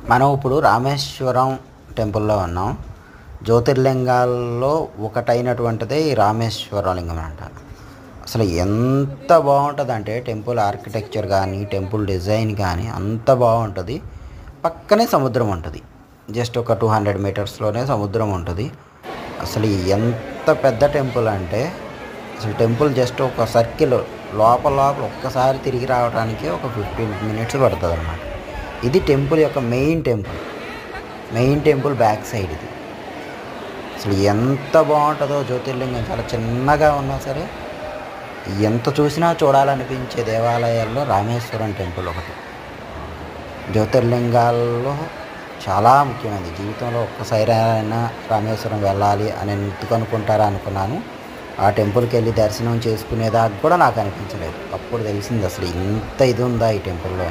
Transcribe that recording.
మనం ఇప్పుడు రామేశ్వరం టెంపుల్లో ఉన్నాం. జ్యోతిర్లింగాల్లో ఒకటైనటువంటిదే ఈ రామేశ్వర లింగం అంటారు. అసలు ఎంత బాగుంటుందంటే టెంపుల్ ఆర్కిటెక్చర్ కానీ, టెంపుల్ డిజైన్ కానీ అంత బాగుంటుంది. పక్కనే సముద్రం ఉంటుంది. జస్ట్ ఒక 200 మీటర్స్లోనే సముద్రం ఉంటుంది. అసలు ఎంత పెద్ద టెంపుల్ అంటే అసలు టెంపుల్ జస్ట్ ఒక సర్కిల్ లోపల ఒక్కసారి తిరిగి రావడానికి ఒక 15 మినిట్స్ పడుతుంది అన్నమాట. ఇది టెంపుల్ యొక్క మెయిన్ టెంపుల్ బ్యాక్ సైడ్. ఇది అసలు ఎంత బాగుంటుందో. జ్యోతిర్లింగం చాలా చిన్నగా ఉన్నా సరే ఎంత చూసినా చూడాలనిపించే దేవాలయాల్లో రామేశ్వరం టెంపుల్ ఒకటి. జ్యోతిర్లింగాల్లో చాలా ముఖ్యమైనది. జీవితంలో ఒక్కసారి అయినా రామేశ్వరం వెళ్ళాలి అని ఎందుకు అనుకుంటారా అనుకున్నాను. ఆ టెంపుల్కి వెళ్ళి దర్శనం చేసుకునేదాకా కూడా నాకు అనిపించలేదు. అప్పుడు తెలిసింది అసలు ఇంత ఇది ఉందా ఈ టెంపుల్లో.